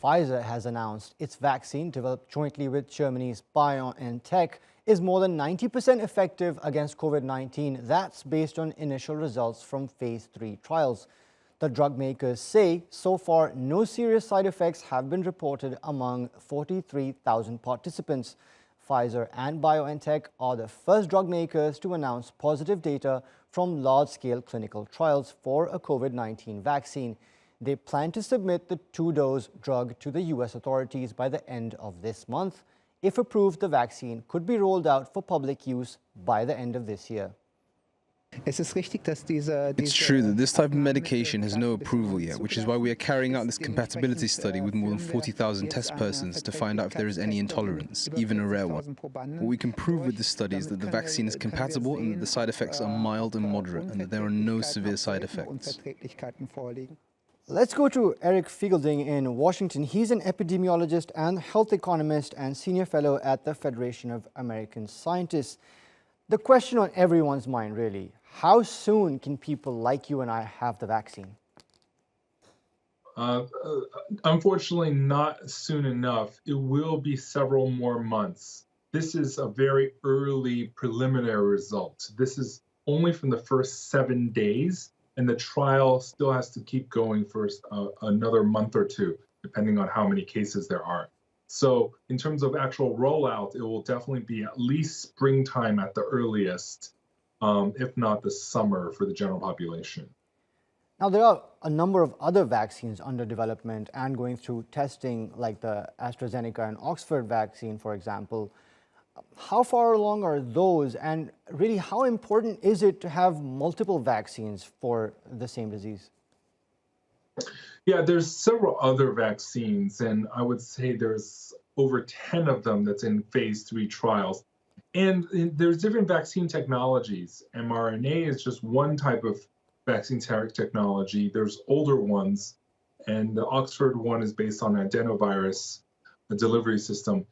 Pfizer has announced its vaccine, developed jointly with Germany's BioNTech, is more than 90% effective against COVID-19. That's based on initial results from phase 3 trials. The drug makers say so far no serious side effects have been reported among 43,000 participants. Pfizer and BioNTech are the first drug makers to announce positive data from large-scale clinical trials for a COVID-19 vaccine. They plan to submit the 2-dose drug to the U.S. authorities by the end of this month. If approved, the vaccine could be rolled out for public use by the end of this year. It's true that this type of medication has no approval yet, which is why we are carrying out this compatibility study with more than 40,000 test persons to find out if there is any intolerance, even a rare one. What we can prove with this study is that the vaccine is compatible and that the side effects are mild and moderate and that there are no severe side effects. Let's go to Eric Feigl-Ding in Washington. He's an epidemiologist and health economist and senior fellow at the Federation of American Scientists. The question on everyone's mind, really, how soon can people like you and I have the vaccine? Unfortunately, not soon enough. It will be several more months. This is a very early preliminary result. This is only from the first 7 days, and the trial still has to keep going for another month or two, depending on how many cases there are. So in terms of actual rollout, it will definitely be at least springtime at the earliest, if not the summer for the general population. Now, there are a number of other vaccines under development and going through testing, like the AstraZeneca and Oxford vaccine, for example. How far along are those, and really how important is it to have multiple vaccines for the same disease? Yeah, there's several other vaccines, and I would say there's over 10 of them that's in phase 3 trials. And there's different vaccine technologies. mRNA is just one type of vaccine technology. There's older ones, and the Oxford one is based on adenovirus, the delivery system.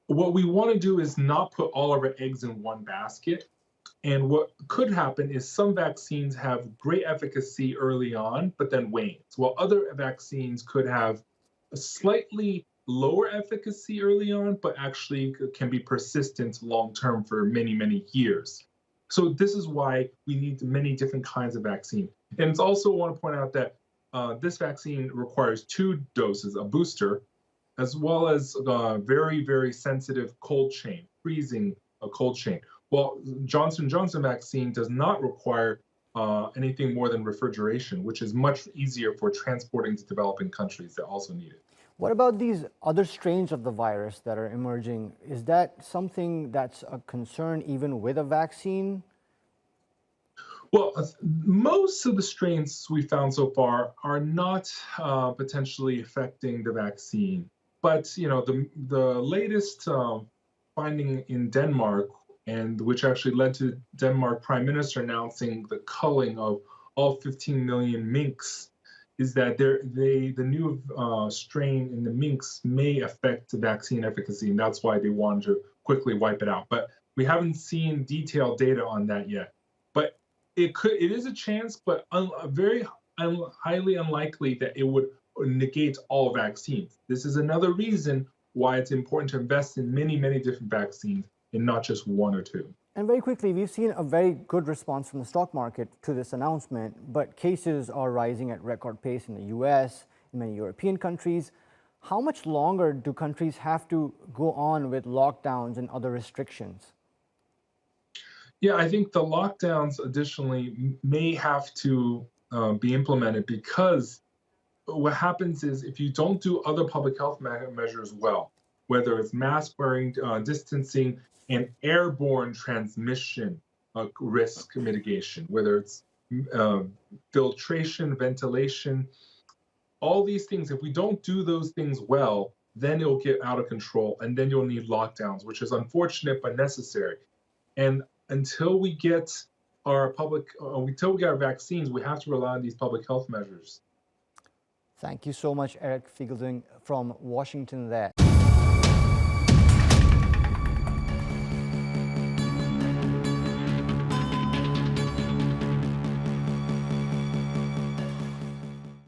What we want to do is not put all of our eggs in one basket. And what could happen is some vaccines have great efficacy early on, but then wanes, while other vaccines could have a slightly lower efficacy early on, but actually can be persistent long-term for many, many years. So this is why we need many different kinds of vaccine. And it's also want to point out that this vaccine requires 2 doses, a booster, as well as very, very sensitive cold chain, freezing a cold chain. Well, Johnson & Johnson vaccine does not require anything more than refrigeration, which is much easier for transporting to developing countries that also need it. What about these other strains of the virus that are emerging? Is that something that's a concern even with a vaccine? Well, most of the strains we found so far are not potentially affecting the vaccine. But, you know, the latest finding in Denmark, and which actually led to Denmark Prime Minister announcing the culling of all 15 million minks, is that the new strain in the minks may affect the vaccine efficacy, and that's why they wanted to quickly wipe it out. But we haven't seen detailed data on that yet. But it is a chance, but very highly unlikely that it would negate all vaccines. This is another reason why it's important to invest in many, many different vaccines and not just 1 or 2. And very quickly, we've seen a very good response from the stock market to this announcement, but cases are rising at record pace in the US, in many European countries. How much longer do countries have to go on with lockdowns and other restrictions? Yeah, I think the lockdowns additionally may have to be implemented, because what happens is if you don't do other public health measures well, whether it's mask wearing, distancing, and airborne transmission risk mitigation, whether it's filtration, ventilation, all these things, if we don't do those things well, then it'll get out of control, and then you'll need lockdowns, which is unfortunate but necessary. And until we get our vaccines, we have to rely on these public health measures. Thank you so much, Eric Feigl-Ding from Washington there.